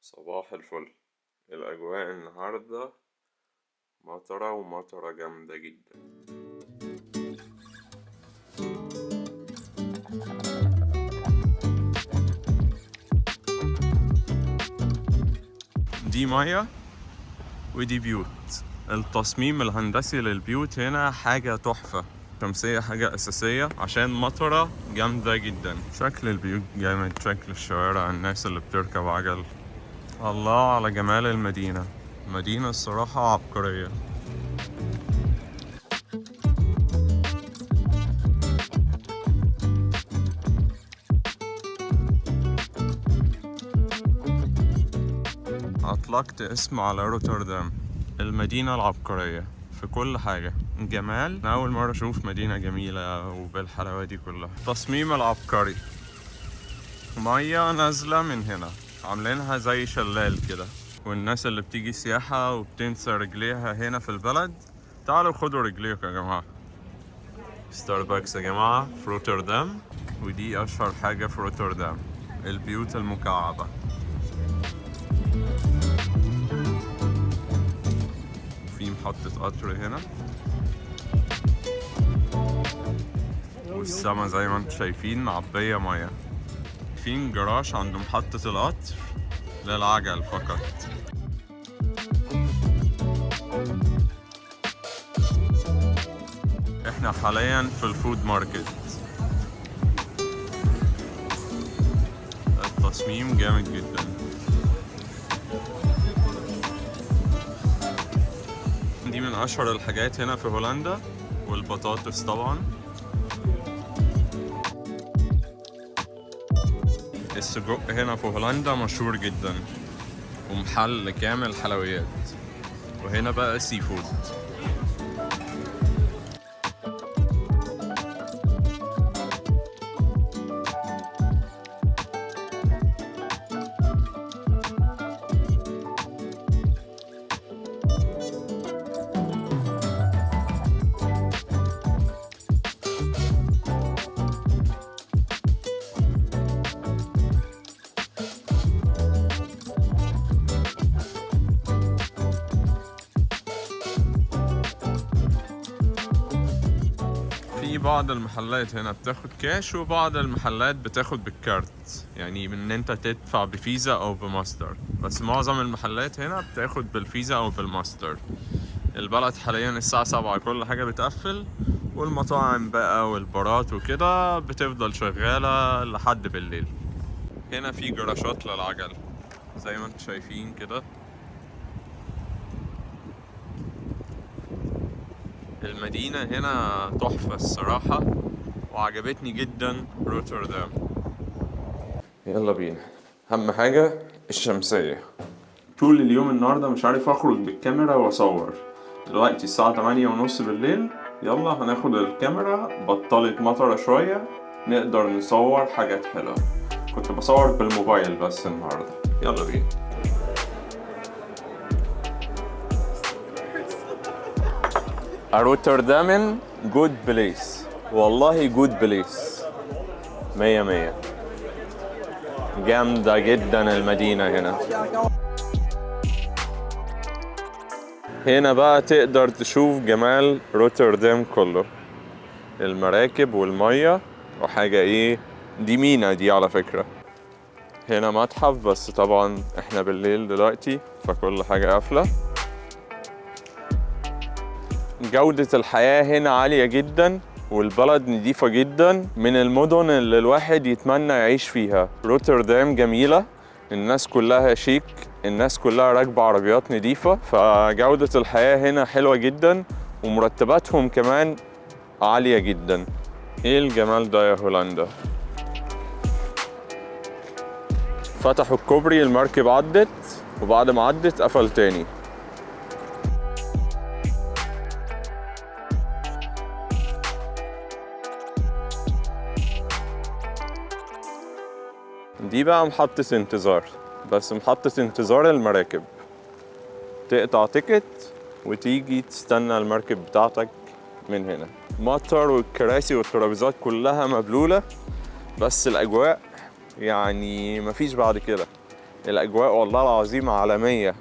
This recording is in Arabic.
صباح الفل. الأجواء النهاردة مطرة ومطرة جامدة جدا. دي مية ودي بيوت. التصميم الهندسي للبيوت هنا حاجة تحفة. شمسية حاجة أساسية عشان مطرة جامدة جدا. شكل البيوت جامد، شكل الشوارع، الناس اللي بتركب عجل. الله على جمال المدينة. مدينة الصراحة عبقرية. أطلقت اسم على روتردام، المدينة العبقرية في كل حاجة. جمال، أنا أول مرة أشوف مدينة جميلة وبالحلاوة دي كلها. تصميم العبقري. مية نازلة من هنا، عاملينها زي شلال كده، والناس اللي بتيجي سياحة وبتنسى رجليها هنا في البلد تعالوا خدوا رجليكم يا جماعة. ستاربكس يا جماعة في روتردام، ودي أشهر حاجة في روتردام، البيوت المكعبة. في محطة قطر هنا، والسما زي ما انتم شايفين معبية مية. في جراج عند محطة القطر للعجل فقط. احنا حاليا في الفود ماركت. التصميم جامد جدا. دي من اشهر الحاجات هنا في هولندا، والبطاطس طبعا. السجق هنا في هولندا مشهور جدا، ومحل كامل حلويات. وهنا بقى سي فود. في بعض المحلات هنا بتاخد كاش، وبعض المحلات بتاخد بالكارت، يعني ان انت تدفع بفيزا او بماستر. بس معظم المحلات هنا بتاخد بالفيزا او بالماستر. البلد حاليا الساعة 7 كل حاجة بتقفل، والمطاعم بقى والبارات وكده بتفضل شغالة لحد بالليل. هنا في جراشات للعجل زي ما انتم شايفين كده. المدينة هنا تحفة الصراحة، وعجبتني جدا روتردام. يلا بينا. أهم حاجة الشمسية. طول اليوم النهاردة مش عارف أخرج بالكاميرا وأصور. دلوقتي الساعة 8:30 بالليل، يلا هناخد الكاميرا، بطلت مطرة شوية نقدر نصور حاجات حلوة. كنت بصور بالموبايل بس النهاردة. يلا بينا. روتردام جود بليس، والله جود بليس، 100 جامدة جدا المدينة هنا. هنا بقى تقدر تشوف جمال روتردام كله، المراكب والمية وحاجة ايه. دي مينا دي على فكرة. هنا متحف، بس طبعا احنا بالليل دلوقتي فكل حاجة قافلة. جودة الحياة هنا عالية جدا، والبلد نظيفة جدا، من المدن اللي الواحد يتمنى يعيش فيها. روتردام جميلة، الناس كلها شيك، الناس كلها راكبة عربيات نظيفة، فجودة الحياة هنا حلوة جدا، ومرتباتهم كمان عالية جدا. ايه الجمال ده يا هولندا. فتحوا الكوبري، المركب عدت، وبعد ما عدت قفل تاني. دي بقى محطة انتظار، بس محطة انتظار المراكب. تقطع تيكت وتيجي تستنى المركب بتاعتك من هنا. مطر، والكراسي والترابيزات كلها مبلولة، بس الأجواء يعني مفيش بعد كده. الأجواء والله العظيم عالمية.